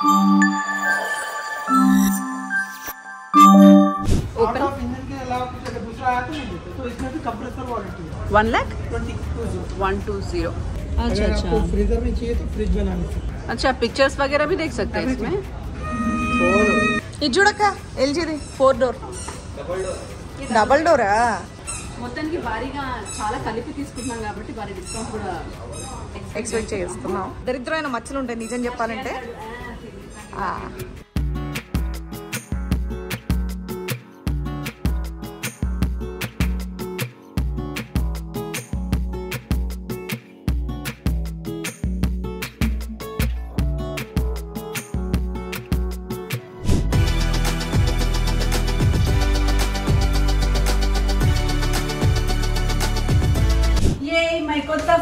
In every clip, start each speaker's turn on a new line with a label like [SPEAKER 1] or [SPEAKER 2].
[SPEAKER 1] Open 1,20,120। अच्छा अच्छा,
[SPEAKER 2] freezer में चाहिए तो फ्रिज बनाने से।
[SPEAKER 1] अच्छा पिक्चर्स वगैरह भी देख सकते हैं इसमें।
[SPEAKER 3] ఇది చూడక్క ఎల్జీది 4 డోర్ డబల్ డోరా
[SPEAKER 1] మొత్తానికి భారీగా చాలా కలిపి తీసుకుంటున్నాం కాబట్టి భారీ డిస్కౌంట్ కూడా
[SPEAKER 3] ఎక్స్పెక్ట్ చేస్తున్నాం. దరిద్రమైన మచ్చలు ఉంటాయి నిజం చెప్పాలంటే.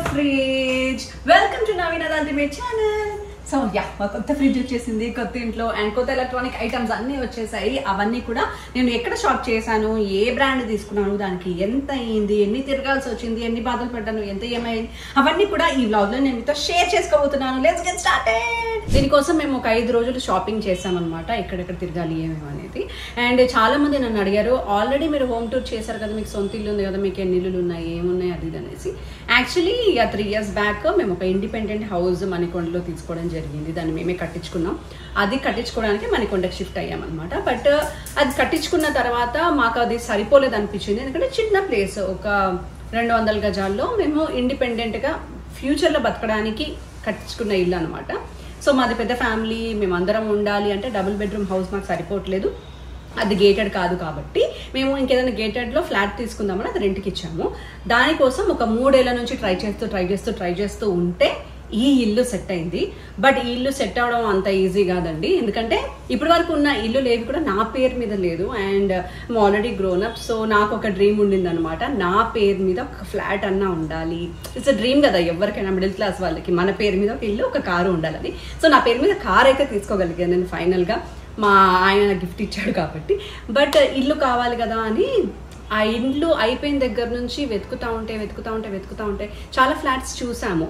[SPEAKER 1] Fridge welcome to Naveenath ultimate channel. So yeah, మా కొత్త ఫ్రిడ్జ్ వచ్చేసింది కొత్త ఇంట్లో, అండ్ కొత్త ఎలక్ట్రానిక్ ఐటమ్స్ అన్నీ వచ్చేసాయి. అవన్నీ కూడా నేను ఎక్కడ షాప్ చేశాను, ఏ బ్రాండ్ తీసుకున్నాను, దానికి ఎంత అయ్యింది, ఎన్ని తిరగాల్సి వచ్చింది, ఎన్ని బాధలు పడ్డాను, ఎంత ఈఎంఐ, అవన్నీ కూడా ఈ వ్లాగ్ లో నేను మీతో షేర్ చేసుకోబోతున్నాను. Let's get started. దీనికోసం మేము ఒక 5 రోజులు షాపింగ్ చేసామన్నమాట, ఎక్కడెక్కడ తిరగాలి ఏమేమి అనేది. అండ్ చాలా మంది నన్ను అడిగారు, ఆల్రెడీ మీరు హోమ్ టూర్ చేశారు కదా, మీకు సొంత ఇల్లు ఉంది కదా, మీకు ఎన్ని ఇల్లులు ఉన్నాయి, ఏమున్నాయి అది అనేసి. యాక్చువల్లీ 3 years బ్యాక్ మేము ఒక ఇండిపెండెంట్ హౌస్ మణికొండలో తీసుకోవడం జరిగింది. దాన్ని మేమే కట్టించుకున్నాం. అది కట్టించుకోవడానికి మణికొండకి షిఫ్ట్ అయ్యామన్నమాట. బట్ అది కట్టించుకున్న తర్వాత మాకు అది సరిపోలేదు అనిపించింది. ఎందుకంటే చిన్న ప్లేస్, ఒక 200 గజాల్లో మేము ఇండిపెండెంట్గా ఫ్యూచర్లో బతకడానికి కట్టించుకున్న ఇల్లు అనమాట. సో మాది పెద్ద ఫ్యామిలీ, మేమందరం ఉండాలి అంటే డబుల్ బెడ్రూమ్ హౌస్ మాకు సరిపోవట్లేదు. అది గేటెడ్ కాదు కాబట్టి మేము ఇంకేదైనా గేటెడ్లో ఫ్లాట్ తీసుకుందామని అది రెంట్కి ఇచ్చాము. దానికోసం ఒక 3 ఏళ్ల నుంచి ట్రై చేస్తూ ఉంటే ఈ ఇల్లు సెట్ అయింది. బట్ ఈ ఇల్లు సెట్ అవడం అంత ఈజీ కాదండి. ఎందుకంటే ఇప్పటి వరకు ఉన్న ఇల్లు లేవి కూడా నా పేరు మీద లేదు. And already grown up. So నాకు ఒక డ్రీమ్ ఉండింది అనమాట, నా పేరు మీద ఒక ఫ్లాట్ అన్నా ఉండాలి. ఇట్స్ అ డ్రీమ్ కదా ఎవరికైనా, మిడిల్ క్లాస్ వాళ్ళకి. మన పేరు మీద ఒక ఇల్లు, ఒక కారు ఉండాలని. సో నా పేరు మీద కార్ అయితే తీసుకోగలిగాను నేను ఫైనల్గా, మా ఆయన గిఫ్ట్ ఇచ్చాడు కాబట్టి. బట్ ఇల్లు కావాలి కదా అని ఆ ఇల్లు అయిపోయిన దగ్గర నుంచి వెతుకుతా ఉంటే చాలా ఫ్లాట్స్ చూసాము.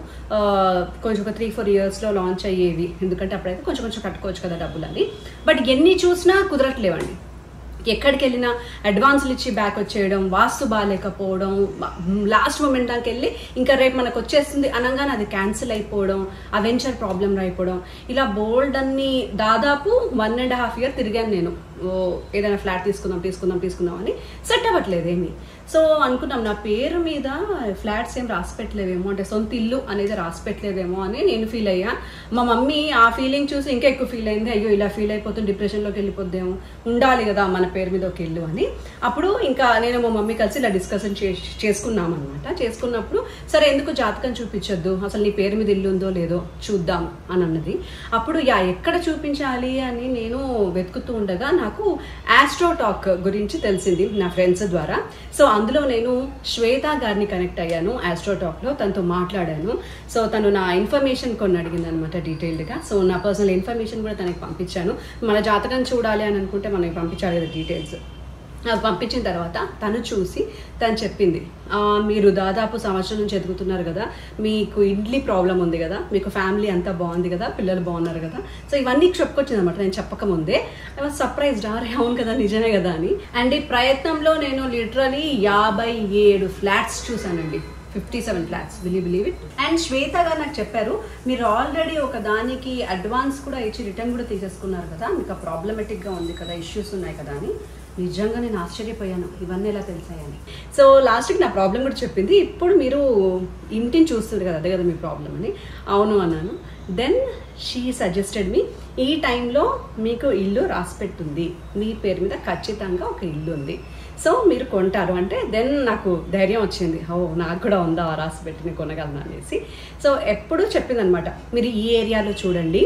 [SPEAKER 1] కొంచెం ఒక 3-4 yearsలో లాంచ్ అయ్యేవి. ఎందుకంటే అప్పుడైతే కొంచెం కట్టుకోవచ్చు కదా డబ్బులని. బట్ ఎన్ని చూసినా కుదరట్లేవండి. ఎక్కడికి వెళ్ళినా అడ్వాన్స్లు ఇచ్చి బ్యాక్ వచ్చేయడం, వాస్తు బాగాలేకపోవడం, లాస్ట్ మూమెంట్ దానికి వెళ్ళి ఇంకా రేపు మనకు వచ్చేస్తుంది అనగానే అది క్యాన్సిల్ అయిపోవడం, ఆ వెంచర్ ప్రాబ్లం అయిపోవడం, ఇలా బోల్డ్ అన్ని దాదాపు 1.5 year తిరిగాను నేను. ఏదైనా ఫ్లాట్ తీసుకుందాం అని సెట్ అవ్వట్లేదు ఏమి. సో అనుకున్నాం నా పేరు మీద ఫ్లాట్స్ ఏం రాసి పెట్టలేవేమో, అంటే సొంత ఇల్లు అనేది రాసి పెట్టలేదేమో అని నేను ఫీల్ అయ్యా. మా మమ్మీ ఆ ఫీలింగ్ చూసి ఇంకా ఎక్కువ ఫీల్ అయింది. అయ్యో ఇలా ఫీల్ అయిపోతుంది, డిప్రెషన్లోకి వెళ్ళిపోద్దేమో, ఉండాలి కదా మన పేరు మీద ఒక ఇల్లు అని. అప్పుడు ఇంకా నేను మా మమ్మీ కలిసి ఇలా డిస్కషన్ చేసుకున్నాం అనమాట. చేసుకున్నప్పుడు సరే ఎందుకు జాతకం చూపించొద్దు, అసలు నీ పేరు మీద ఇల్లు ఉందో లేదో చూద్దాం అని అన్నది. అప్పుడు ఎక్కడ చూపించాలి అని నేను వెతుకుతూ ఉండగా నాకు ఆస్ట్రోటాక్ గురించి తెలిసింది నా ఫ్రెండ్స్ ద్వారా. సో అందులో నేను శ్వేత గారిని కనెక్ట్ అయ్యాను ఆస్ట్రోటాక్లో, తనతో మాట్లాడాను. సో తను నా ఇన్ఫర్మేషన్ కొన్ని అడిగింది అనమాట డీటెయిల్డ్గా. సో నా పర్సనల్ ఇన్ఫర్మేషన్ కూడా తనకి పంపించాను. మన జాతకం చూడాలి అని అనుకుంటే మనకి పంపించాలి కదా డీటెయిల్స్. అది పంపించిన తర్వాత తను చూసి తను చెప్పింది, మీరు దాదాపు సంవత్సరం నుంచి ఎదుగుతున్నారు కదా, మీకు ఇండ్లీ ప్రాబ్లం ఉంది కదా, మీకు ఫ్యామిలీ అంతా బాగుంది కదా, పిల్లలు బాగున్నారు కదా. సో ఇవన్నీ చెప్పుకొచ్చింది అనమాట నేను చెప్పకముందే. ఐ వాజ్ సర్ప్రైజ్డ్, అవును కదా నిజమే కదా అని. అండ్ ఈ ప్రయత్నంలో నేను లిటరలీ 57 ఫ్లాట్స్ చూసానండి. 57 flats, will you believe it? And Shweta గారు నాకు చెప్పారు, మీరు ఆల్రెడీ ఒక దానికి అడ్వాన్స్ కూడా ఇచ్చి రిటర్న్ కూడా తీసేసుకున్నారు కదా, మీకు ప్రాబ్లమెటిక్గా ఉంది కదా, ఇష్యూస్ ఉన్నాయి కదా అని. నిజంగా నేను ఆశ్చర్యపోయాను, ఇవన్నీ ఎలా తెలిసాయని. సో లాస్ట్కి నా ప్రాబ్లం కూడా చెప్పింది. ఇప్పుడు మీరు ఇంటిని చూస్తుంది కదా, అదే కదా మీ ప్రాబ్లం అని. అవును అన్నాను. దెన్ షీ సజెస్టెడ్ మీ, ఈ టైంలో మీకు ఇల్లు రాసి పెట్టుంది, మీ పేరు మీద ఖచ్చితంగా ఒక ఇల్లు ఉంది, సో మీరు కొంటారు అంటే. దెన్ నాకు ధైర్యం వచ్చింది, నాకు కూడా ఉందా రాసి పెట్టి కొనగలను అనేసి. సో ఎప్పుడు చెప్పింది అనమాట, మీరు ఈ ఏరియాలో చూడండి,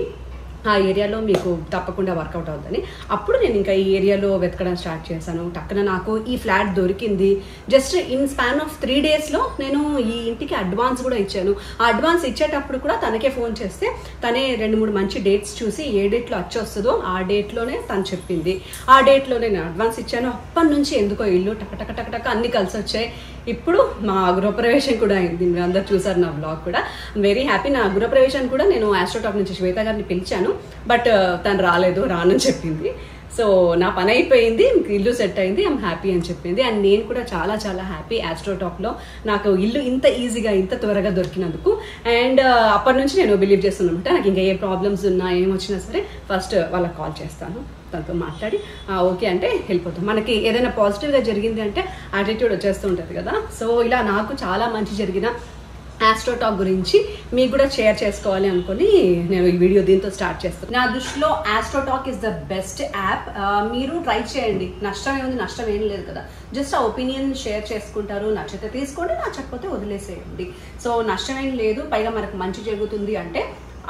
[SPEAKER 1] ఆ ఏరియాలో మీకు తప్పకుండా వర్కౌట్ అవుతుందని. అప్పుడు నేను ఇంకా ఈ ఏరియాలో వెతకడం స్టార్ట్ చేశాను. టక్కున నాకు ఈ ఫ్లాట్ దొరికింది. జస్ట్ ఇన్ స్పాన్ ఆఫ్ 3 daysలో నేను ఈ ఇంటికి అడ్వాన్స్ కూడా ఇచ్చాను. ఆ అడ్వాన్స్ ఇచ్చేటప్పుడు కూడా తనకే ఫోన్ చేస్తే తనే 2-3 మంచి డేట్స్ చూసి ఏ డేట్లో వచ్చొస్తుందో ఆ డేట్లోనే తను చెప్పింది. ఆ డేట్లోనే నేను అడ్వాన్స్ ఇచ్చాను. అప్పటి నుంచి ఎందుకో ఇల్లు టక అన్ని కలిసి వచ్చాయి. ఇప్పుడు మా గృహప్రవేశం కూడా అయింది. మీరు అందరు చూసారు నా బ్లాగ్ కూడా. Very happy. నా గృహప్రవేశం కూడా నేను ఆస్ట్రోటాక్ నుంచి శ్వేత గారిని పిలిచాను. బట్ తను రానని చెప్పింది. సో నా పని అయిపోయింది, ఇల్లు సెట్ అయింది, ఐఎమ్ హ్యాపీ అని చెప్పింది. అండ్ నేను కూడా చాలా చాలా హ్యాపీ ఆస్ట్రోటాక్లో నాకు ఇల్లు ఇంత ఈజీగా ఇంత త్వరగా దొరికినందుకు. అండ్ అప్పటి నుంచి నేను బిలీవ్ చేస్తున్నాను అనమాట. నాకు ఇంకా ఏ ప్రాబ్లమ్స్ ఉన్నా ఏమొచ్చినా సరే ఫస్ట్ వాళ్ళకి కాల్ చేస్తాను, తనతో మాట్లాడి ఓకే అంటే వెళ్ళిపోతాం. మనకి ఏదైనా పాజిటివ్గా జరిగింది అంటే యాటిట్యూడ్ వచ్చేస్తూ ఉంటుంది కదా. సో ఇలా నాకు చాలా మంచి జరిగిన ఆస్ట్రోటాక్ గురించి మీకు కూడా షేర్ చేసుకోవాలి అనుకుని నేను ఈ వీడియో దీంతో స్టార్ట్ చేస్తాను. నా దృష్టిలో AstroTalk is the best app. మీరు ట్రై చేయండి, నష్టం ఏముంది, నష్టం ఏం లేదు కదా. జస్ట్ ఆ ఒపీనియన్ షేర్ చేసుకుంటారు, నచ్చితే తీసుకోండి, నచ్చకపోతే వదిలేసేయండి. సో నష్టం ఏం లేదు, పైగా మనకు మంచి జరుగుతుంది అంటే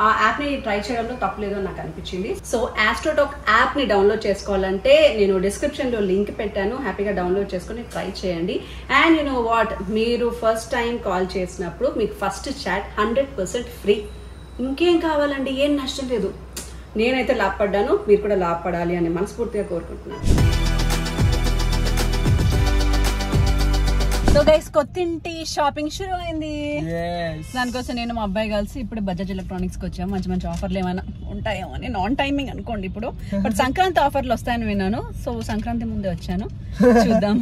[SPEAKER 1] ఆ యాప్ని ట్రై చేయడంలో తప్పలేదు అని నాకు అనిపించింది. సో ఆస్ట్రోటాక్ యాప్ని డౌన్లోడ్ చేసుకోవాలంటే నేను డిస్క్రిప్షన్లో లింక్ పెట్టాను, హ్యాపీగా డౌన్లోడ్ చేసుకుని ట్రై చేయండి. అండ్ యు నో వాట్, మీరు ఫస్ట్ టైం కాల్ చేసినప్పుడు మీకు ఫస్ట్ చాట్ 100% ఫ్రీ. ఇంకేం కావాలండి, ఏం నష్టం లేదు. నేనైతే లాభపడ్డాను, మీరు కూడా లాభపడాలి అని మనస్ఫూర్తిగా కోరుకుంటున్నాను. సో గైస్, కొత్తింటి షాపింగ్ షురూ అయింది. దానికోసం నేను మా అబ్బాయి కలిసి ఇప్పుడు బజాజ్ ఎలక్ట్రానిక్స్ కి వచ్చాము. మంచి మంచి ఆఫర్లు ఏమైనా ఉంటాయేమో అని. నాన్ టైమింగ్ అనుకోండి ఇప్పుడు, బట్ సంక్రాంతి ఆఫర్లు వస్తాయని విన్నాను. సో సంక్రాంతి ముందే వచ్చాను, చూద్దాం.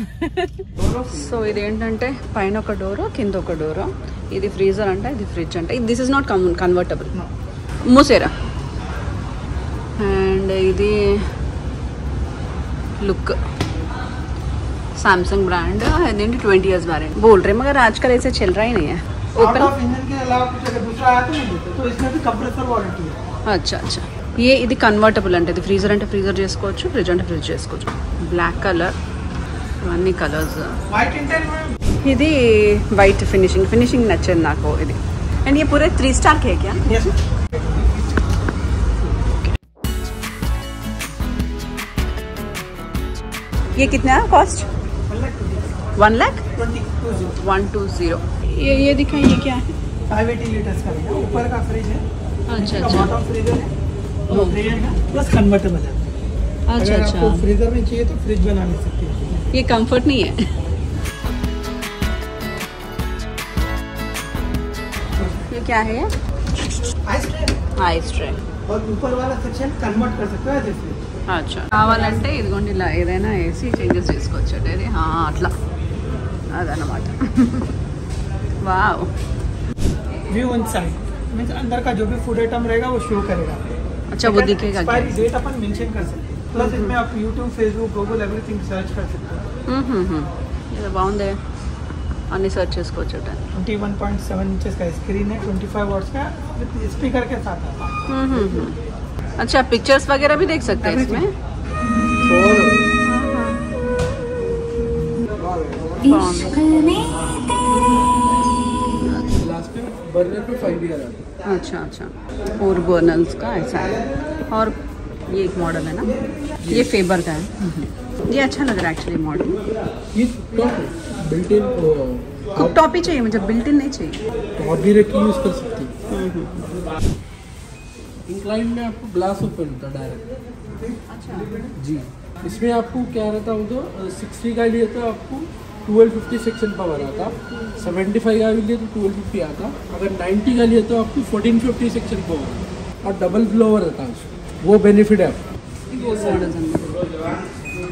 [SPEAKER 1] సో ఇదేంటంటే పైన ఒక డోరు, కింద ఒక డోరు. ఇది ఫ్రీజర్ అంట, ఇది ఫ్రిడ్జ్ అంట. దిస్ ఇస్ నాట్ కన్వర్టబుల్, మూసేరా. అండ్ ఇది లుక్ सैमसंग ब्रांड है, 20 इयर्स वारंटी बोल रहे, मगर आजकल ऐसे चल रहा ही नहीं है.
[SPEAKER 2] ओपन इंजन के अलावा कुछ अगर दूसरा आया तो नहीं देते, तो इसमें भी कंप्रेसर वारंटी है.
[SPEAKER 1] अच्छा अच्छा, ये ఇది కన్వర్టబుల్ అంటే ఇది ఫ్రీజర్ అంటే ఫ్రీజర్ చేసుకోవచ్చు, ఫ్రిడ్జ్ అంటే ఫ్రిడ్జ్ చేసుకోవచ్చు. బ్లాక్ కలర్, ఇవన్నీ కలర్స్.
[SPEAKER 2] వైట్ ఇంటీరియర్,
[SPEAKER 1] ఇది వైట్ ఫినిషింగ్ నచ్చింది నాకు ఇది. అండ్ ये पूरे 3 स्टार के है क्या?
[SPEAKER 2] यस.
[SPEAKER 1] ये कितना है कॉस्ट? 1,20,000. ये दिखाइए, ये क्या है?
[SPEAKER 2] 580 लीटर्स का है. ऊपर का फ्रिज है,
[SPEAKER 1] अच्छा अच्छा
[SPEAKER 2] बॉटम फ्रीजर है, प्लस कन्वर्टेबल है.
[SPEAKER 1] अच्छा
[SPEAKER 2] अगर
[SPEAKER 1] अच्छा,
[SPEAKER 2] आपको फ्रीजर में चाहिए तो फ्रिज बना ले सकते हैं.
[SPEAKER 1] ये कंफर्ट नहीं है. ये क्या है? Ice tray.
[SPEAKER 2] और ऊपर वाला सेक्शन कन्वर्ट कर सकते हो एज ए फ्रिज.
[SPEAKER 1] అచ్చా, కావాలంటే ఇదిగోండి ఇలా ఏదైనా వేసి చేంజెస్ చేసుకోవచ్చు. అది అట్లా అదనమాట. వావ్.
[SPEAKER 2] व्यू इनसाइड मींस अंदर का जो भी फूड आइटम रहेगा वो शो करेगा.
[SPEAKER 1] अच्छा, वो दिखेगा.
[SPEAKER 2] एक्सपायरी डेट अपन मेंशन कर सकते हैं. प्लस इसमें आप YouTube, Facebook, Google everything search कर सकते हो.
[SPEAKER 1] ఇది బాగుంది, అన్ని సెర్చ్ చేసుకోవచ్చు.
[SPEAKER 2] 21.7 इंचेस का स्क्रीन है, 25 वॉट्स का विद स्पीकर के साथ आता है.
[SPEAKER 1] अच्छा, पिक्चर्स वगैरह भी देख सकते हैं इसमें.
[SPEAKER 2] बर्नर पे 5 ईयर आता है.
[SPEAKER 1] अच्छा अच्छा, 4 बर्नर्स का ऐसा है. और ये एक मॉडल है ना, ये फेबर का है. ये अच्छा लग रहा है एक्चुअली मॉडल.
[SPEAKER 2] ये top built in
[SPEAKER 1] cook top ही चाहिए मुझे, बिल्ट इन नहीं चाहिए.
[SPEAKER 2] टॉप भी रख के यूज कर सकते हैं. इंक्लाइन में आपको ग्लास ओपन होता है डायरेक्ट.
[SPEAKER 1] अच्छा
[SPEAKER 2] जी, इसमें आपको क्या रहता है, तो 60 का लिए तो आपको 1250 सेक्शन पावर आता, 75 का लिए तो 1250 आता, अगर 90 का लिए तो आपको 1450 सेक्शन पावर और डबल ब्लोवर रहता है. वो बेनिफिट है आपको.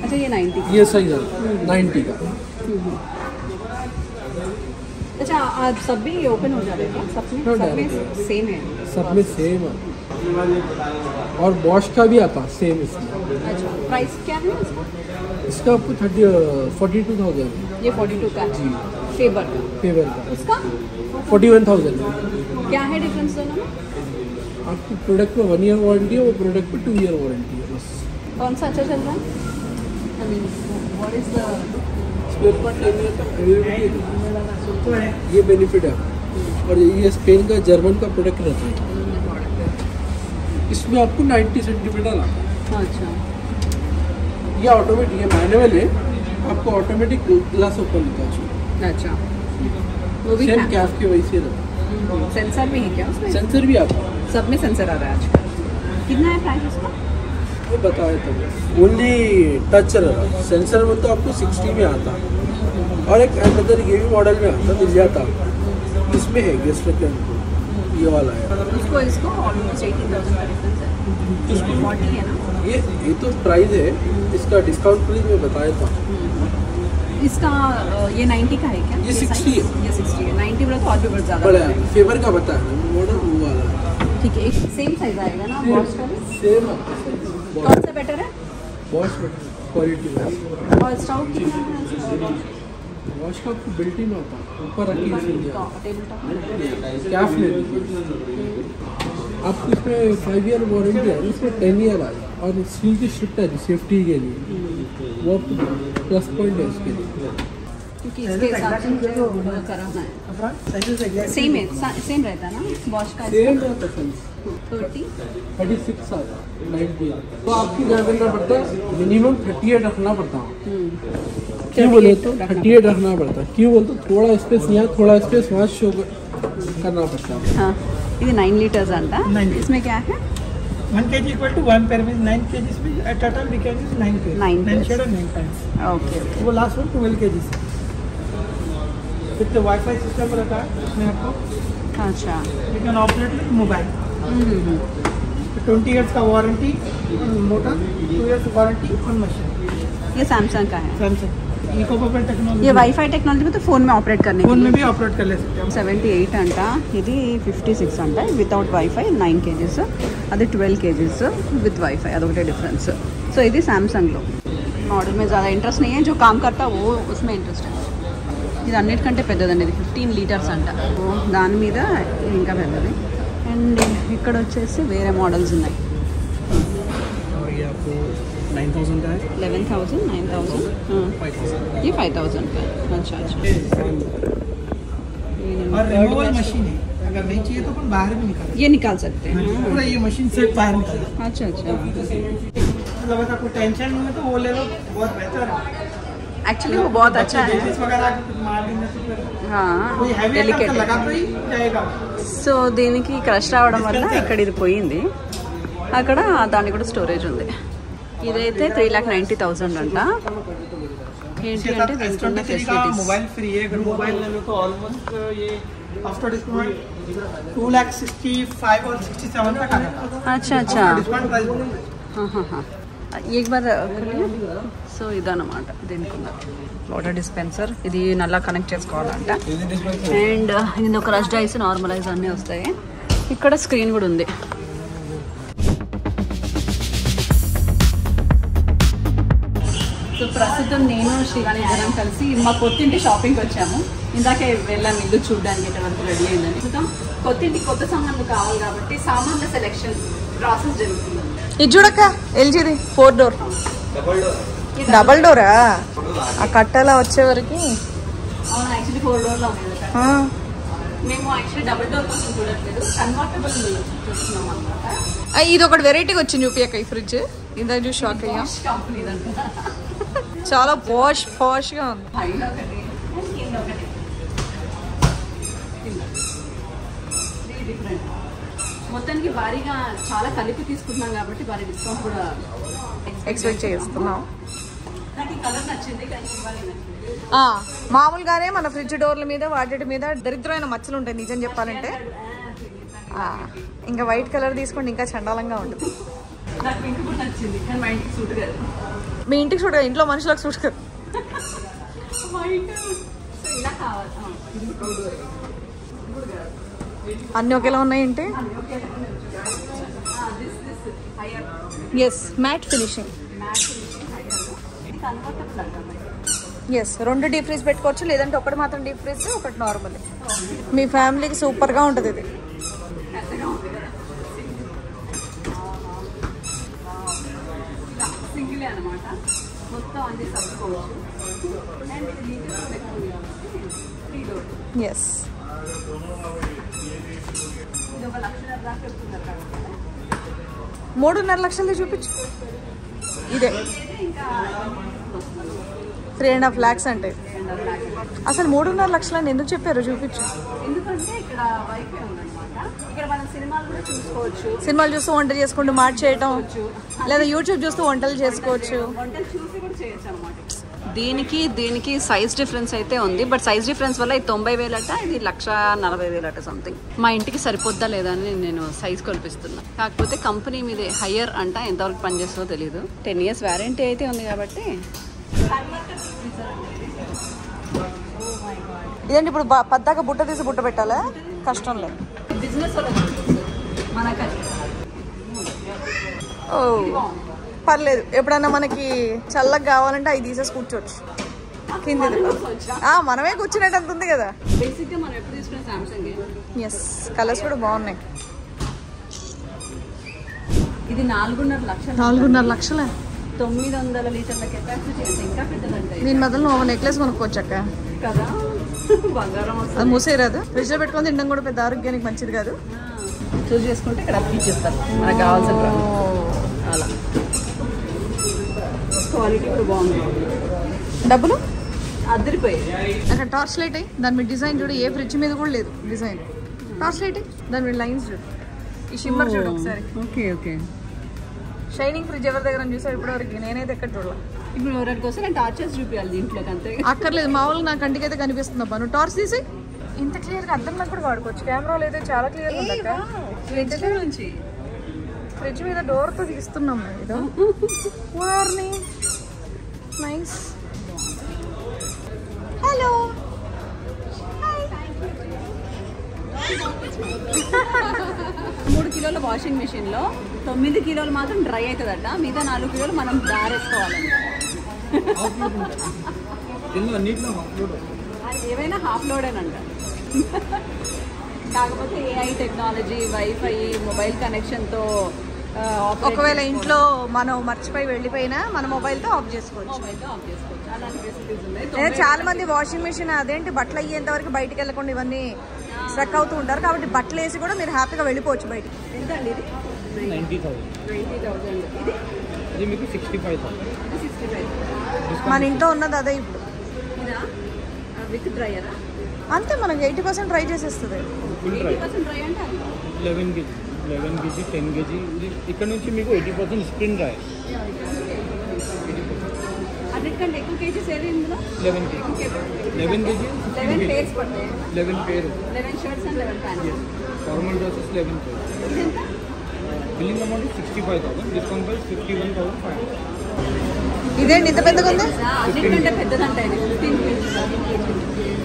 [SPEAKER 1] अच्छा, ये 90.
[SPEAKER 2] ये सही है 90 का.
[SPEAKER 1] अच्छा, आज सब भी ओपन हो जाएगा, सब में सेम है.
[SPEAKER 2] सब में सेम है. और बॉश का भी आता सेम इसमें.
[SPEAKER 1] अच्छा, प्राइस क्या है इसका?
[SPEAKER 2] इसका आपको 42,000.
[SPEAKER 1] ये 42 का
[SPEAKER 2] जी.
[SPEAKER 1] फेबर का.
[SPEAKER 2] फेवर का
[SPEAKER 1] इसका
[SPEAKER 2] 41,000.
[SPEAKER 1] क्या है डिफरेंस दोनों में?
[SPEAKER 2] आपको प्रोडक्ट में 1 ईयर वारंटी है, वो प्रोडक्ट पे 2 ईयर वारंटी है. बस
[SPEAKER 1] कौन सा अच्छा चल रहा है? I mean, what is the
[SPEAKER 2] spare part लेने का अवेलेबिलिटी है, ये बेनिफिट है. और ये स्पेन का, जर्मन का प्रोडक्ट रहता है. इसमें आपको 90 सेंटीमीटर आता है.
[SPEAKER 1] अच्छा,
[SPEAKER 2] ये ऑटोमेटिक, ये मैनुअल है, आपको ऑटोमेटिक ग्लास ओपन होता है.
[SPEAKER 1] अच्छा, वो भी
[SPEAKER 2] सेम कैफ के वैसे रहता
[SPEAKER 1] सेंसर भी है क्या उसमें?
[SPEAKER 2] है. सेंसर भी आता है.
[SPEAKER 1] सब में सेंसर आ रहा है आजकल. कितना है प्राइस उसका?
[SPEAKER 2] वो बताया था. ओनली टच रहता है. सेंसर में तो आपको 60 में आता है. और एक अंदर ये भी मॉडल में आता मिल जाता. इसमें है गेस्ट के ये वाला है।
[SPEAKER 1] इसको ऑलमोस्ट 18,000 का डिफरेंस है। 40 है ना?
[SPEAKER 2] ये तो प्राइस है, इसका डिस्काउंट प्लीज मैं बताया था।
[SPEAKER 1] इसका ये 90 का है क्या?
[SPEAKER 2] ये 60 है।
[SPEAKER 1] ये 60 है। 90 बोला तो और भी बहुत ज़्यादा
[SPEAKER 2] बड़ा है, फेवर का बताया मॉडल वो वाला है।
[SPEAKER 1] ठीक है, सेम साइज आएगा ना बॉश का भी?
[SPEAKER 2] सेम
[SPEAKER 1] कौन सा बेटर है?
[SPEAKER 2] बॉश क्वालिटी है।
[SPEAKER 1] और स्टाउट कितना है?
[SPEAKER 2] वॉश का आपको बिल्ट इन होता है, ऊपर रखी
[SPEAKER 1] टेबल टॉप
[SPEAKER 2] क्या फ्लेट आपको इसमें 5 ईयर वारंटी है, इसमें 10 ईयर है और स्टील की स्ट्रिप है सेफ्टी के लिए, वो प्लस पॉइंट है इसके लिए।
[SPEAKER 1] क्योंकि इसके हिसाब से मुझे वो कराना है। सेम है, सेम रहता है ना बॉश का?
[SPEAKER 2] सेम रहता है 36 आता 90 तो आपको क्या करना पड़ता है, मिनिमम 38 रखना पड़ता है। क्यों बोले तो 38 रखना पड़ता है, क्यों बोलते थोड़ा स्पेस यहाँ थोड़ा स्पेस वहाँ शो करना पड़ता है।
[SPEAKER 1] हाँ, ये 9 लीटर्स आता है। इसमें क्या है?
[SPEAKER 4] 1 kg equal to 1 pair means 9 kg means at total we can use 9 pairs.
[SPEAKER 1] 9
[SPEAKER 4] 9 shade and 9 pants.
[SPEAKER 1] Okay.
[SPEAKER 4] वो last one 12 kg with WiFi system रहता है इसमें आपको।
[SPEAKER 1] अच्छा।
[SPEAKER 4] You can operate with mobile. 20 years का warranty motor, 2 years warranty on machine.
[SPEAKER 1] ये Samsung का है।
[SPEAKER 4] Samsung EcoBubble technology.
[SPEAKER 1] ये वाईफाई टेक्नोलॉजी में तो फोन में ऑपरेट करने
[SPEAKER 4] फोन में भी ऑपरेट कर ले सकते हैं।
[SPEAKER 1] 78 अंट, ఇది 56 अंट వితౌట్ వైఫై 9 kgs, అది 12 kgs విత్ వైఫై, అదొకటే డిఫరెన్స్। సో ఇది సామ్సంగ్లో మోడల్ में ज़्यादा इंटरेस्ट नहीं है, जो काम करता वो उसमें इंटरेस्ट है। ఇది అన్నిటికంటే పెద్దదండి, ఇది 15 లీటర్స్ అంట, దాని మీద ఇంకా పెద్దది। అండ్ ఇక్కడ వచ్చేసి వేరే మోడల్స్ ఉన్నాయి।
[SPEAKER 4] 9000 का है,
[SPEAKER 1] 11,000, 9,000,
[SPEAKER 4] 5000
[SPEAKER 1] ये 5,000 का है। अच्छा अच्छा।
[SPEAKER 4] और रिमूवल मशीन है, अगर नहीं चाहिए तो अपन बाहर भी निकाल
[SPEAKER 1] ये निकाल सकते हैं।
[SPEAKER 4] पूरा ये मशीन सेट बाहर निकाल।
[SPEAKER 1] अच्छा अच्छा।
[SPEAKER 4] मतलब अगर आपको टेंशन में तो वो ले लो, बहुत बेहतर है।
[SPEAKER 1] एक्चुअली वो बहुत अच्छा है।
[SPEAKER 4] Disease वगैरह आके कुछ मार देने से फिर
[SPEAKER 1] हाँ,
[SPEAKER 4] कोई हैवी
[SPEAKER 1] డెలికేట్
[SPEAKER 4] लगा तो ही जाएगा।
[SPEAKER 1] సో దీనికి క్రష్ రావడం వల్ల ఇక్కడ ఇది పోయింది, అక్కడ దానికి కూడా స్టోరేజ్ ఉంది। ఇదైతే 3,90,000 అంట। ఏంటి అంటే దీనికి ఉన్న ఫెసిలిటీస్
[SPEAKER 4] मोबाइल फ्री है, अगर मोबाइल ले लो तो ऑलमोस्ट ये आफ्टर डिस्काउंट 2,65,000 और 67,000 तक आ जाता है।
[SPEAKER 1] अच्छा अच्छा।
[SPEAKER 4] डिस्काउंट प्राइस बोलेंगे।
[SPEAKER 1] हाँ हाँ हाँ, एक बार సో ఇదన్నమాట దీనికి ఉన్న వాటర్ డిస్పెన్సర్। ఇది నల్లా కనెక్ట్ చేసుకోవాలంట। అండ్ ఇది ఒక రష్ ఐస్, నార్మల్ ఐస్ అన్నీ వస్తాయి। ఇక్కడ స్క్రీన్ కూడా ఉంది। సో ప్రస్తుతం నేను శ్రీవాణి ఇద్దరం కలిసి మా కొత్తింటి షాపింగ్కి వచ్చాము। ఇందాకే వెళ్ళాము ఇల్లు చూడడానికి, ఇక్కడ వరకు రెడీ అయిందని। ప్రస్తుతం కొత్తింటికి కొత్త సామాన్లు కావాలి కాబట్టి సామాన్ల సెలెక్షన్ ప్రాసెస్ జరుగుతుంది।
[SPEAKER 3] ఇది చూడక్క, ఎల్జీది 4 డోర్, డబల్ డోరా? ఆ కట్టలా వచ్చే వరకు
[SPEAKER 1] అవును, యాక్చువల్లీ 4 డోర్లో ఉంది కదా। మేము యాక్చువల్లీ డబుల్ డోర్ కోసం చూడట్లేదు, కన్వర్టబుల్ చూస్తున్నాం అనమాట।
[SPEAKER 3] ఇది ఒకటి వెరైటీగా వచ్చింది చూపియక్క ఈ ఫ్రిడ్జ్, ఇందాక చూసి షాక్ అయ్యా।
[SPEAKER 1] కంపెనీ
[SPEAKER 3] చాలా పాష్ గా ఉంది।
[SPEAKER 1] పైన ఒకటి కింద ఒకటి, డిఫరెంట్। మొత్తానికి భారీగా చాలా కలిపి తీసుకుంటున్నాం కాబట్టి భారీ డిస్కౌంట్ కూడా
[SPEAKER 3] ఎక్స్పెక్ట్ చేస్తున్నాం।
[SPEAKER 1] నాకు ఈ కలర్ నచ్చింది, కానీ ఇవ్వాలి నచ్చింది।
[SPEAKER 3] మామూలుగానే మన ఫ్రిడ్జ్ డోర్ల మీద వాటి మీద దరిద్రమైన మచ్చలు ఉంటాయి నిజం చెప్పాలంటే। ఇంకా వైట్ కలర్ తీసుకోండి, ఇంకా చండాలంగా ఉంటుంది।
[SPEAKER 1] నాకు పింక్ కూడా నచ్చింది, కానీ మా ఇంటికి సూట్ కాదు।
[SPEAKER 3] మీ ఇంటికి సూట్ కాదు, ఇంట్లో మనుషులకు సూట్ కాదు।
[SPEAKER 1] వైట్ ఇలా కావాలి।
[SPEAKER 3] అన్నీ ఒకేలా ఉన్నాయంటే yes matte finishing, yes 2 deep freeze పెట్టుకోవచ్చు, లేదంటే ఒకటి మాత్రం డీప్ ఫ్రీజ్, ఒకటి నార్మల్। మీ ఫ్యామిలీకి సూపర్గా ఉంటుంది ఇది।
[SPEAKER 1] సింగిలే అనమాట, మొత్తం అన్ని సర్దుకోవచ్చు। అండ్ ఇది లీటర్స్ ఎక్కువ కాబట్టి 3 డోర్।
[SPEAKER 3] ఎస్
[SPEAKER 1] ఇది 1,00,000 దాకా చెప్తున్నారు కాబట్టి
[SPEAKER 3] 3.5 లక్షలది చూపించు। ఇదే
[SPEAKER 1] ఇంకా
[SPEAKER 3] 3.5 lakhs అంటే అసలు 3.5 లక్షలని ఎందుకు చెప్పారో చూపించు।
[SPEAKER 1] ఎందుకంటే ఇక్కడ వైఫై ఉందన్నమాట, ఇక్కడ మనం సినిమాలు కూడా చూసుకోవచ్చు,
[SPEAKER 3] సినిమాలు చూస్తూ వంట చేసుకుంటూ మాట చేయటం, లేదా యూట్యూబ్ చూస్తూ వంటలు చేసుకోవచ్చు।
[SPEAKER 1] వంటలు చూసి కూడా చేయొచ్చు అనమాట। దీనికి సైజ్ డిఫరెన్స్ అయితే ఉంది. బట్ సైజ్ డిఫరెన్స్ వల్ల ఇది 90,000 అట, ఇది 1,40,000 అట సంథింగ్. మా ఇంటికి సరిపోద్దా లేదా అని నేను సైజ్ కొలిపిస్తున్నా. కాకపోతే కంపెనీ మీద హయ్యర్ అంట, ఎంతవరకు పనిచేస్తుందో తెలియదు. 10 years వారంటీ అయితే ఉంది కాబట్టి.
[SPEAKER 3] ఇదేంటి ఇప్పుడు పద్దాక బుట్ట తీసి బుట్ట పెట్టాలా? కష్టం లేదు.
[SPEAKER 1] బిజినెస్
[SPEAKER 3] పర్లేదు, ఎప్పుడన్నా మనకి చల్లగా కావాలంటే అవి తీసేసి కూర్చోవచ్చు. కింది మనమే కూర్చునేటంత ఉంది కదా.
[SPEAKER 1] బేసిక్గా మనం ఎప్పుడు తీసుకున్న సామ్సంగ్.
[SPEAKER 3] ఎస్, కలర్స్ కూడా బాగున్నాయి.
[SPEAKER 1] ఇది 4.5 లక్షలు.
[SPEAKER 3] 4.5 లక్షలే.
[SPEAKER 1] 900 లీటర్ల కెపాసిటీ అంటే ఇంకా పెద్దదంటే.
[SPEAKER 3] దీని బదులు నువ్వు నెక్లెస్ కొనుక్కోవచ్చాక
[SPEAKER 1] కదా, బంగారం వస్తుంది.
[SPEAKER 3] అది మూసేయరాదు. ఫ్రిడ్జ్ లో పెట్టుకొని తినడం కూడా పెద్ద ఆరోగ్యానికి మంచిది కాదు.
[SPEAKER 1] చూస్ చేసుకుంటే ఇక్కడ ఇచ్చేస్తారు మనకు కావాల్సిన అలా. క్వాలిటీ కూడా బాగుంది.
[SPEAKER 3] డబ్బులు
[SPEAKER 1] అదిరిపోయాయి.
[SPEAKER 3] అక్కడ టార్చ్ లైట్ అయ్యి దాని మీద డిజైన్ చూడు. ఏ ఫ్రిడ్జ్ మీద కూడా లేదు డిజైన్. టార్చ్ లైట్ దాని మీద లైన్స్ చూడు. ఈ షిమ్మర్ చూడు ఒకసారి.
[SPEAKER 1] Okay okay.
[SPEAKER 3] షైనింగ్ ఫ్రిడ్జ్ ఎవరి దగ్గర చూసారు ఇప్పటివరకు? నేనైతే ఎక్కడ చూడాలి.
[SPEAKER 1] ఇప్పుడు ఎవరికి కోసం నేను టార్చెస్ చూపించాలి దీంట్లోకి అంతే.
[SPEAKER 3] అక్కర్లేదు, మామూలుగా నా కంటికి అయితే కనిపిస్తుంది అబ్బా. నువ్వు టార్చ్ తీసి ఇంత క్లియర్గా అర్థంలో కూడా వాడుకోవచ్చు. కెమెరాలో అయితే చాలా క్లియర్గా ఉంది.
[SPEAKER 1] నుంచి
[SPEAKER 3] ఫ్రిడ్జ్ మీద డోర్తో తీస్తున్నాం ఇది. Warning nice. హలో
[SPEAKER 1] 3 కిలోల వాషింగ్ మెషిన్ లో 9 కిలోలు మాత్రం డ్రై అవుతుందట. మిగతా 4 కిలోలు మనం దారేసుకోవాలంట. అది ఏమైనా హాఫ్ లోడేనంట. కాకపోతే ఏఐ టెక్నాలజీ, వైఫై, మొబైల్ కనెక్షన్తో
[SPEAKER 3] ఒకవేళ ఇంట్లో మనం మర్చిపోయి వెళ్ళిపోయినా మన మొబైల్తో ఆఫ్ చేసుకోవచ్చు.
[SPEAKER 1] అలాంటి ఫెసిలిటీస్ ఉన్నాయి.
[SPEAKER 3] చాలా మంది వాషింగ్ మెషిన్ అదేంటి బట్టలు అయ్యేంత వరకు బయటికి వెళ్ళకుండా ఇవన్నీ స్ట్రక్ అవుతూ ఉంటారు. కాబట్టి బట్టలు వేసి కూడా మీరు హ్యాపీగా వెళ్ళిపోవచ్చు బయటికి.
[SPEAKER 1] ఎంత అండి ఇది? 90,000.
[SPEAKER 2] ఇది మీకు 65,000.
[SPEAKER 3] మన ఇంట్లో ఉన్నది అదే ఇప్పుడు.
[SPEAKER 1] విత్ డ్రైయరా?
[SPEAKER 3] అంతే, మనకి 80% ట్రై చేసేస్తుంది.
[SPEAKER 1] 80% డ్రై అంటే
[SPEAKER 2] 11 kg, 10 kg. ఇక్కడ నుంచి మీకు 80% స్క్రీన్ డ్రై.
[SPEAKER 1] అన్నిటికంటే ఎక్కువ కేజీస్ ఏది ఇందులో?
[SPEAKER 2] 11 kg. 11 kg.
[SPEAKER 1] 11 pairs పడతాయి.
[SPEAKER 2] 11 pair.
[SPEAKER 1] 11 shirts and 11 pants.
[SPEAKER 2] Formal dresses 11 pair.
[SPEAKER 1] ఇది ఎంత?
[SPEAKER 2] Billing amount 65,000. Discount price 51,500.
[SPEAKER 3] ఇదేంటి ఇంత పెద్దగా ఉంది?
[SPEAKER 1] అన్నిటికంటే పెద్దదంట ఇది. 15 kg.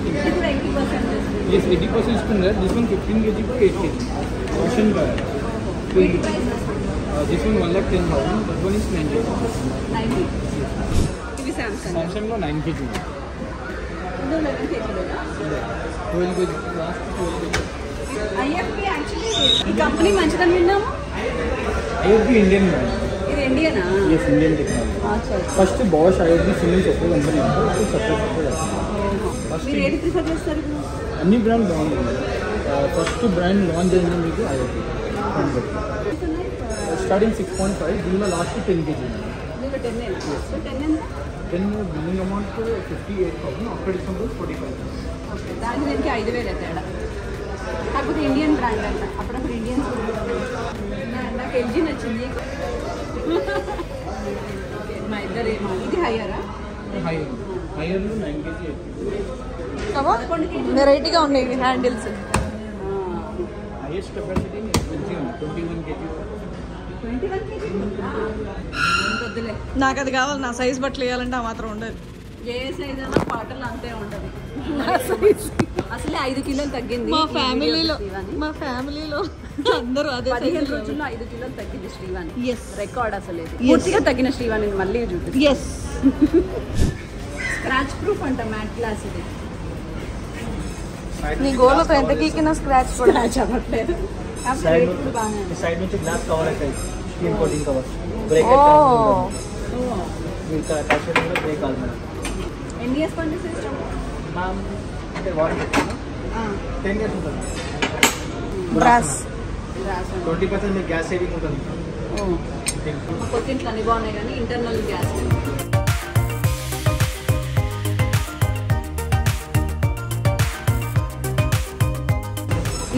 [SPEAKER 1] ఇది కూడా 80%.
[SPEAKER 2] Yes, 80% screen dry. This one 15 kg to 8 kg. Ocean dry. This one 1,10,000. That one is 90,000.
[SPEAKER 1] ఇవి సామ్సంగ్.
[SPEAKER 2] Samsung లో 9 kg.
[SPEAKER 1] ఇది 11 kg.
[SPEAKER 2] 12 kg. Last 12 kg.
[SPEAKER 1] IFB actually ఈ కంపెనీ మంచిదని విన్నాము.
[SPEAKER 2] IFB Indian brand.
[SPEAKER 1] ఇది ఇండియనా?
[SPEAKER 2] Yes, Indian technology. First Bosch IFB Siemens ఒకే company ఉంటుంది. సపరేట్
[SPEAKER 1] మీరు ఏది ప్రిఫర్ చేస్తారు?
[SPEAKER 2] అన్ని బ్రాండ్ బాగుంటుంది. ఫస్ట్ బ్రాండ్ లాంచ్ అయింది మీకు IFB. స్టార్టింగ్ 6.5. దీనిలో లాస్ట్ 10 kg.
[SPEAKER 1] దీంట్లో 10 ఎంత? 10 ఎంత?
[SPEAKER 2] 10 billing amount 58,000. After discount 45,000.
[SPEAKER 1] Okay, దానికి దీనికి 5,000 తేడా. కాకపోతే ఇండియన్ బ్రాండ్ అంట. అప్పుడప్పుడు ఇండియన్స్ నాకు LG నచ్చింది. మా ఇద్దరు ఇది హయ్యరా?
[SPEAKER 2] హైయర్లో 9 kg.
[SPEAKER 3] వెరైటీగా ఉన్నాయి ఇవి handles.
[SPEAKER 2] Highest capacity 21 kg.
[SPEAKER 1] 21 kg వద్దులే.
[SPEAKER 3] నాకు అది కావాలి. నా సైజ్ బట్టలు వేయాలంటే ఆ మాత్రం ఉండదు.
[SPEAKER 1] ఏ సైజ్ అయినా పాటలు అంతే ఉంటుంది. అసలే 5 కిలోలు తగ్గింది
[SPEAKER 3] మా ఫ్యామిలీలో అందరూ అదే
[SPEAKER 1] 15 రోజుల్లో 5 కిలోలు తగ్గింది శ్రీవాణి. రికార్డ్ అసలు పూర్తిగా తగ్గిన శ్రీవాణి మళ్ళీ చూపి. స్క్రాచ్ ప్రూఫ్ అంట, మ్యాట్ గ్లాస్ ఇది.
[SPEAKER 3] నీ గోలతో ఎంత గీకినా స్క్రాచ్ కూడా
[SPEAKER 1] చెప్పట్లేదు.
[SPEAKER 2] సైడ్ నుంచి గ్లాస్ కవర్ అవుతాయి. Screen coating cover. బ్రేక్ కాదు మేడం.
[SPEAKER 1] ఎన్ని ఇయర్స్ పనిచేస్తే
[SPEAKER 2] మ్యామ్ అంటే వారంటీ 10 years ఉంటుంది.
[SPEAKER 3] బ్రాస్
[SPEAKER 2] 20% మీకు గ్యాస్ సేవింగ్ ఉంటుంది.
[SPEAKER 1] కొత్తింట్లో అన్ని బాగున్నాయి కానీ ఇంటర్నల్ గ్యాస్.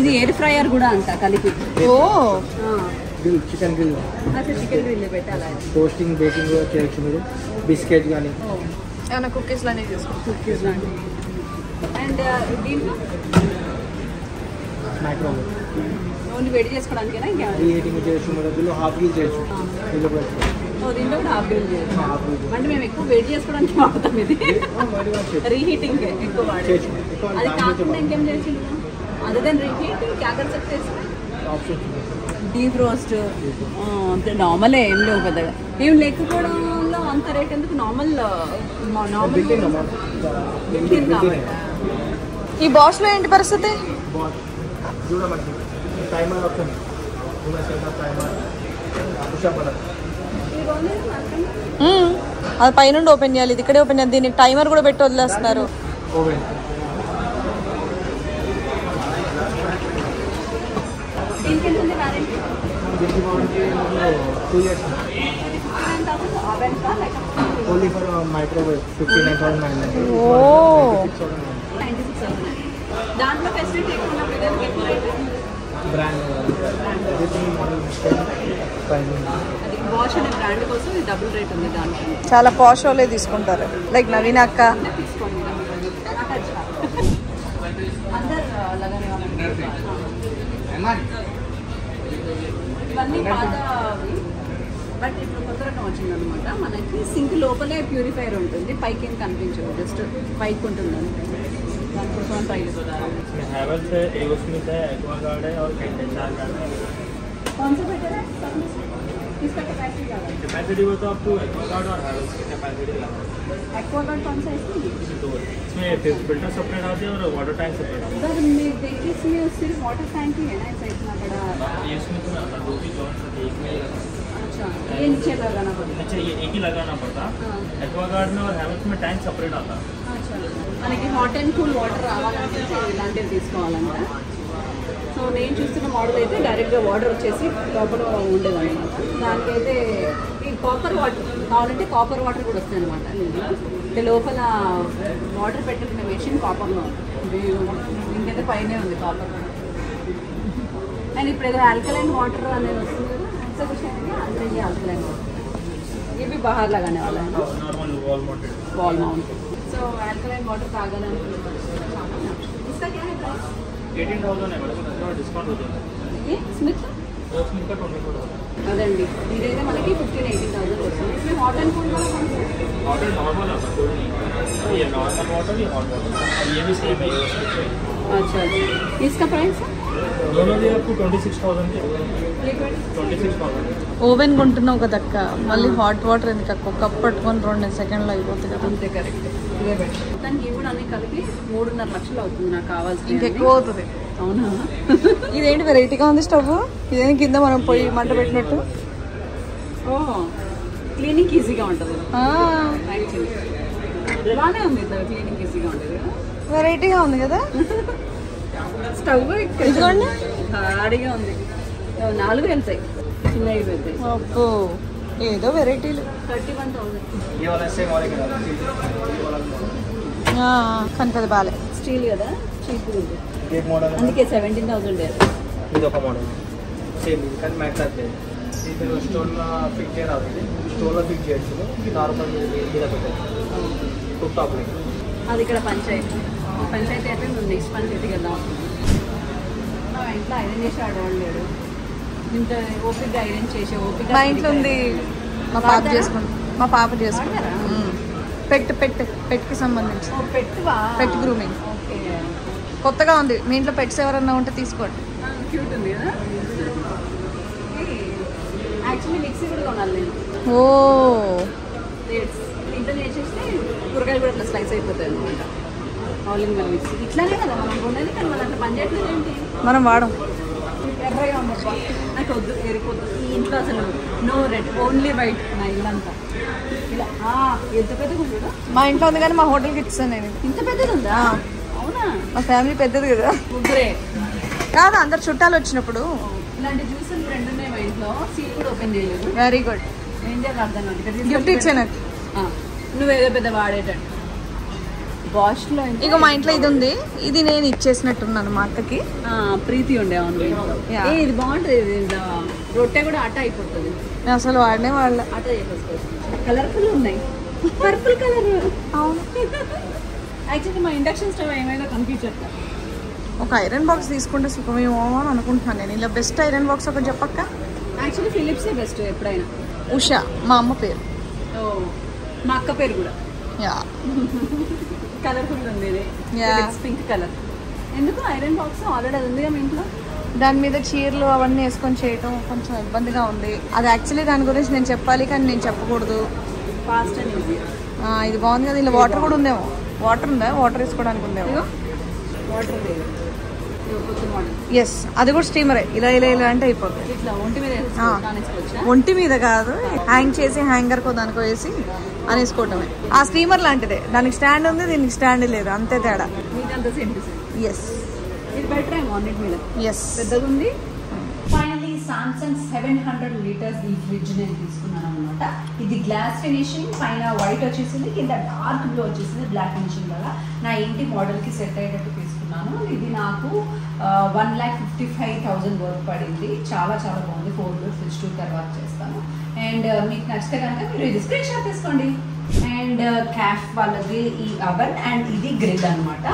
[SPEAKER 1] ఇది ఎయిర్ ఫ్రైయర్ కూడా అంట కలిపి.
[SPEAKER 2] Chicken grill.
[SPEAKER 1] చికెన్ గ్రిల్ పెట్టాలి.
[SPEAKER 2] టోస్టింగ్ బేకింగ్ చేయొచ్చు మీరు. బిస్కెట్ కానీ
[SPEAKER 3] ఏమైనా కుక్కీస్ లాంటివి తీసుకో.
[SPEAKER 1] కుక్కీస్ లాంటివి. అండ్ దీంట్లో
[SPEAKER 4] మైక్రోవేవ్
[SPEAKER 1] ఓన్లీ వేడి చేసుకోవడానికేనా ఇంకా
[SPEAKER 4] రీహీటింగ్ చేయొచ్చు, మధ్యలో హాఫ్ గీల్ చేయొచ్చు. దీంట్లో కూడా
[SPEAKER 1] దీంట్లో కూడా హాఫ్ గ్రిల్ చేయొచ్చు. అంటే మేము ఎక్కువ వేడి చేసుకోవడానికి వాడతాం ఇది, రీహీటింగ్ ఎక్కువ వాడేది. అది కాకుండా ఇంకేం చేసి అదే దాని రీహీటింగ్ క్యా కర్ సక్తే డీప్ రోస్ట్ అంతే నార్మలే, ఏం లేవు పెద్దగా. ఏం లేకపోవడంలో అంత రేట్ ఎందుకు? నార్మల్
[SPEAKER 3] ఈ బాస్లో ఏంటి పరిస్థితి?
[SPEAKER 4] చూడమంటే టైమర్ ఆప్షన్,
[SPEAKER 3] అది పైనుండి ఓపెన్ చేయాలి, ఇది ఇక్కడే ఓపెన్ చేయాలి. దీనికి టైమర్ కూడా పెట్టి వదిలేస్తున్నారు.
[SPEAKER 4] ఓవెన్
[SPEAKER 1] దీనికి ఎంత ఉంది వారంటీ?
[SPEAKER 4] దీనికి warranty 2 years. Only for microwave 59,900.
[SPEAKER 3] ఓ
[SPEAKER 1] 96,000. దాంట్లో ఫెసిలిటీ ఎక్కువ ఉన్నప్పుడు దానికి ఎక్కువ రేట్.
[SPEAKER 4] బ్రాండ్
[SPEAKER 1] అది బాష్ అనే బ్రాండ్ కోసం ఇది డబుల్ రేట్ ఉంది దాంట్లో.
[SPEAKER 3] చాలా పాష్ వాళ్ళే తీసుకుంటారు, లైక్ నవీన అక్క.
[SPEAKER 1] తీసుకోండి అందరు అలాగనే ఇవన్నీ పాతవి, బట్ ఇప్పుడు కొత్త రకం వచ్చిందనమాట. మనకి సింక్ లోపలే ప్యూరిఫైయర్ ఉంటుంది, పైకి ఏం కనిపించదు, జస్ట్ పైకి ఉంటుంది. దానికోసం ట్రై చేస్తారు.
[SPEAKER 5] हैवेल्स है, एगो स्मिथ है, एक्वागार्ड है और कैंडेंसार का है।
[SPEAKER 1] कौन सा बेटर है? इसका कैपेसिटी ज़्यादा है।
[SPEAKER 5] कैपेसिटी वो तो आपको एक्वागार्ड और हैवेल्स की कैपेसिटी लगा
[SPEAKER 1] एक्वागार्ड कौन सा है इसमें?
[SPEAKER 5] तो इसमें फिल्टर सेपरेट आते हैं और वाटर टैंक सेपरेट आता
[SPEAKER 1] उधर मैं देखी इसमें सिर्फ वाटर टैंक ही है ना, ऐसा इतना बड़ा।
[SPEAKER 5] है। ये स्मिथ में आता है, 2 की जॉइंट एक में लगा।
[SPEAKER 1] अच्छा, ये नीचे लगाना पड़ता
[SPEAKER 5] अच्छा, ये एक ही लगाना पड़ता।
[SPEAKER 1] हाँ।
[SPEAKER 5] एक्वागार्ड में और हैवेल्स में टैंक सेपरेट आता है।
[SPEAKER 1] अच्छा, మనకి హాట్ అండ్ కూల్ వాటర్ రావాలంటే ఇలాంటివి తీసుకోవాలంట. సో నేను చూస్తున్న మోడల్ అయితే డైరెక్ట్గా వాటర్ వచ్చేసి లోపల ఉండేదన్నమాట. దానికైతే ఈ కాపర్ వాటర్ కావాలంటే కాపర్ వాటర్ కూడా వస్తాయి అనమాట. అంటే లోపల వాటర్ పెట్టుకునే మెషిన్ కాపర్లో ఇంకైతే పైనే ఉంది కాపర్. అండ్ ఇప్పుడు ఏదో ఆల్కలైన్ వాటర్ అనేది వస్తుంది కదా, ఎగ్జిబిషన్ అందులో ये ఆల్కలైన్ వాటర్ ये भी बाहर लगाने वाला है ना,
[SPEAKER 5] normal wall mounted.
[SPEAKER 1] Wall mount. So alkaline water तागाలనుకుంటున్నాను. इसका क्या है प्राइस?
[SPEAKER 5] 18,000 है मैडम, थोड़ा डिस्काउंट हो जाएगा।
[SPEAKER 1] ये स्मिथ
[SPEAKER 5] वो स्मिथ का 24,000।
[SPEAKER 1] అదండి, ఇదైతే మనకి 15-18,000 వస్తుంది. इसमें हॉट एंड कूल वाला कौन सा है?
[SPEAKER 5] वाटर नॉर्मल आता है, कोई नहीं। ये नॉर्मल वाटर, ये हॉट वाटर, ये भी सेम है।
[SPEAKER 1] अच्छा अच्छा, इसका प्राइस है?
[SPEAKER 5] दोनों भी आपको 26,000 के।
[SPEAKER 1] ये
[SPEAKER 5] 26,000
[SPEAKER 3] ఓవెన్ కొంటున్నావు కదా అక్క, మళ్ళీ హాట్ వాటర్ ఎందుకు అక్క? ఒక కప్ పట్టుకొని 2 సెకండ్లో అయిపోతుంది కదా.
[SPEAKER 1] అంతే, కరెక్ట్. ఇదే బెటర్. దానికి కూడా అన్ని కలిపి 3.5 లక్షలు అవుతుంది నాకు కావాల్సింది.
[SPEAKER 3] ఇంకెక్కువ అవుతుంది.
[SPEAKER 1] అవునా?
[SPEAKER 3] ఇదేంటి వెరైటీగా ఉంది స్టవ్? ఇదేంటి కింద మనం పొయ్యి మంట పెట్టినట్టు?
[SPEAKER 1] ఓ, క్లీనింగ్ ఈజీగా ఉంటుంది యాక్చువల్లీ. బాగానే ఉంది, క్లీనింగ్ ఈజీగా ఉంటుంది.
[SPEAKER 3] వెరైటీగా ఉంది కదా.
[SPEAKER 1] స్టవ్
[SPEAKER 3] ఇదిగోండి,
[SPEAKER 1] హాడిగా ఉంది. 4 వెళ్తాయి, చిన్నవి వెళ్తాయి.
[SPEAKER 3] అబ్బో ఏదో వెరైటీలు.
[SPEAKER 1] 31,000.
[SPEAKER 4] ये वाला सेम वाले का
[SPEAKER 3] కానీ పెద్ద బాలే.
[SPEAKER 1] స్టీల్ కదా, చీప్ ఉంది.
[SPEAKER 4] एक मॉडल है,
[SPEAKER 1] అందుకే 17,000.
[SPEAKER 4] ఇది ఒక మోడల్ సేమ్ ఇది కానీ మ్యాక్స్ అవుతుంది. ఇది స్టోన్లో ఫిక్స్ చేయరాదు, స్టోన్లో ఫిక్స్ చేయొచ్చు. ఇది నార్మల్ మీద పెట్టారు కుక్ టాప్.
[SPEAKER 1] అది ఇక్కడ పంచాయతీ అయితే నువ్వు నెక్స్ట్ పంచాయతీ కదా. మా ఇంట్లో ఐరన్ చేసి ఆడవాళ్ళు లేడు, ఇంత ఓపిక్గా ఐరన్ చేసే ఓపిక
[SPEAKER 3] మా ఇంట్లో ఉంది, మా పాప చేసుకుంది. మా పాప చేసుకుంది. పెట్కి సంబంధించి
[SPEAKER 1] పెట్టువా,
[SPEAKER 3] పెట్ గ్రూమింగ్.
[SPEAKER 1] ఓకే,
[SPEAKER 3] కొత్తగా ఉంది. మీ ఇంట్లో పెట్స్ ఎవరన్నా ఉంటే తీసుకోండి.
[SPEAKER 1] క్యూట్ ఉంది కదా. యాక్చువల్లీ మిక్సీ కూడా కొనాలి నేను.
[SPEAKER 3] ఓ
[SPEAKER 1] ప్లేట్స్ ఇంట్లో చేసేస్తే కూరగాయలు కూడా ఇట్లా స్లైస్ అయిపోతాయి అనమాట. ఆల్ ఇన్ వన్ మిక్సీ ఇట్లానే కదా మనం కొనేది, కానీ మన అట్లా పని చేయట్లేదు ఏంటి?
[SPEAKER 3] మనం వాడం.
[SPEAKER 1] ఎర్రగా ఉండప్ప, నాకు వద్దు, ఎరిపోద్దు. ఈ ఇంట్లో అసలు నో రెడ్, ఓన్లీ వైట్. నా ఇల్లంతా ఇలా ఎంత పెద్దగా ఉంటుందా?
[SPEAKER 3] మా ఇంట్లో ఉంది కానీ మా హోటల్కి ఇచ్చాను నేను.
[SPEAKER 1] ఇంత పెద్దది ఉందా? అవునా?
[SPEAKER 3] మా ఫ్యామిలీ పెద్దది కదా.
[SPEAKER 1] ముగ్గురే
[SPEAKER 3] కాదు, అందరు చుట్టాలు వచ్చినప్పుడు.
[SPEAKER 1] ఇలాంటి జ్యూసులు 2 ఉన్నాయి మా ఇంట్లో. సీట్ కూడా ఓపెన్ చేయలేదు.
[SPEAKER 3] Very good.
[SPEAKER 1] ఏం చేయాలి అర్థం కాదు.
[SPEAKER 3] గిఫ్ట్ ఇచ్చే నాకు.
[SPEAKER 1] నువ్వేదో పెద్ద వాడేటట్టు బాష్లో.
[SPEAKER 3] ఇక మా ఇంట్లో ఇది ఉంది, ఇది నేను ఇచ్చేసినట్టున్నాను మా అక్కకి.
[SPEAKER 1] ప్రీతి ఉండే అవును. ఇది బాగుంటుంది, ఇది రొట్టె కూడా అట్ట అయిపోతుంది.
[SPEAKER 3] నేను అసలు వాడనే వాళ్ళ.
[SPEAKER 1] అట్ట చేసేసుకోవచ్చు. కలర్ఫుల్ ఉన్నాయి. Purple colour.
[SPEAKER 3] అవును.
[SPEAKER 1] యాక్చువల్లీ మా ఇండక్షన్ స్టవ్ ఏమైనా కనిపించట్లేదు.
[SPEAKER 3] ఒక ఐరన్ బాక్స్ తీసుకుంటే సుఖమేమో అని అనుకుంటున్నాను నేను. ఇలా బెస్ట్ ఐరన్ బాక్స్ ఒకటి చెప్పక్క.
[SPEAKER 1] యాక్చువల్లీ ఫిలిప్సే బెస్ట్ ఎప్పుడైనా.
[SPEAKER 3] ఉషా మా అమ్మ పేరు.
[SPEAKER 1] మా అక్క పేరు కూడా.
[SPEAKER 3] యా
[SPEAKER 1] కలర్ఫుల్ ఉంది ఇది.
[SPEAKER 3] Yeah.
[SPEAKER 1] Pink colour. ఎందుకు ఐరన్ బాక్స్ ఆల్రెడీ అది ఉందిగా మీ ఇంట్లో.
[SPEAKER 3] దాని మీద చీరలు అవన్నీ వేసుకొని చేయటం కొంచెం ఇబ్బందిగా ఉంది. అది యాక్చువల్లీ దాని గురించి నేను చెప్పాలి కానీ నేను చెప్పకూడదు.
[SPEAKER 1] Fast and easy.
[SPEAKER 3] ఇది బాగుంది కదా. ఇలా వాటర్ కూడా ఉందేమో. వాటర్ ఉందా? వాటర్ వేసుకోవడానికి ఉందేమో.
[SPEAKER 1] వాటర్ లేదు.
[SPEAKER 3] ఎస్ అది కూడా స్టీమరే. ఇలా ఇలా ఇలా అంటే అయిపోతుంది.
[SPEAKER 1] ఇట్లా ఒంటి మీద
[SPEAKER 3] ఒంటి మీద కాదు, హ్యాంగ్ చేసి హ్యాంగర్ కో దానికో వేసి అనేసుకోవటమే. ఆ స్టీమర్ లాంటిదే. దానికి స్టాండ్ ఉంది, దీనికి స్టాండ్ లేదు, అంతే తేడా. ఎస్
[SPEAKER 1] ఇది బెటర్ ఏమో అన్నిటి మీద.
[SPEAKER 3] ఎస్
[SPEAKER 1] పెద్దగా ఉంది. ఫైనలీ సామ్సంగ్ 700 లీటర్స్ ఈ ఫ్రిడ్జ్ నేను తీసుకున్నాను అనమాట. ఇది గ్లాస్ ఫినిషింగ్, పైన వైట్ వచ్చేసింది, కింద డార్క్ బ్లూ వచ్చేసింది బ్లాక్ ఫినిషింగ్ వల్ల. నా ఇంటి మోడల్కి సెట్ అయ్యేటట్టు తీసుకున్నాను. ఇది నాకు 1,55,000 వరకు పడింది. చాలా చాలా బాగుంది. 4 డోర్ ఫ్రిడ్జ్ టూర్ తర్వాత చేస్తాను. అండ్ మీకు నచ్చితే కనుక మీరు ఇది స్క్రీన్ షాట్ తీసుకోండి. అండ్ క్యాఫ్ వాళ్ళది ఈ అవెన్ అండ్ ఇది గ్రిల్ అనమాట.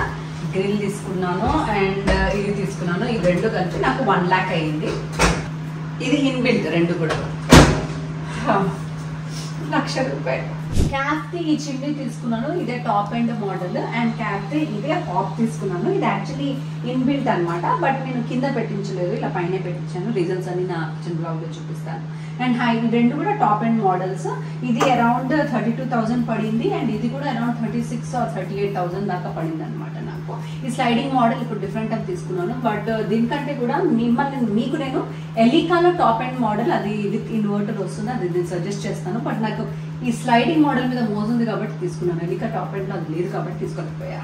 [SPEAKER 1] గ్రిల్ తీసుకున్నాను అండ్ ఇది తీసుకున్నాను. ఈ రెండు కలిపి నాకు 1 lakh అయ్యింది. ఇది ఇన్బిల్ట్ రెండు కూడా. 1,00,000 రూపాయలు. క్యాఫ్ది ఈ చిమ్నీ తీసుకున్నాను. ఇదే టాప్ అండ్ మోడల్. అండ్ క్యాఫ్ది ఇదే హాప్ తీసుకున్నాను. ఇది యాక్చువల్లీ ఇన్బిల్ట్ అనమాట. బట్ నేను కింద పెట్టించలేదు, ఇలా పైన పెట్టించాను. రీజన్స్ అన్ని నా కిచెన్ బ్లాగ్ లో చూపిస్తాను. అండ్ రెండు కూడా టాప్ అండ్ మోడల్స్. ఇది అరౌండ్ 32,000 పడింది. అండ్ ఇది కూడా అరౌండ్ 36 or 38,000 దాకా పడింది అనమాట నాకు. ఈ స్లైడింగ్ మోడల్ ఇప్పుడు డిఫరెంట్ అని తీసుకున్నాను. బట్ దీనికంటే కూడా మీకు నేను ఎలికాలో టాప్ అండ్ మోడల్ అది విత్ ఇన్వర్టర్ వస్తుంది, అది నేను సజెస్ట్ చేస్తాను. బట్ నాకు ఈ స్లైడింగ్ మోడల్ మీద మోజుంది కాబట్టి తీసుకున్నాను. ఎలికా టాప్ అండ్ లో అది లేదు కాబట్టి తీసుకోలేకపోయా.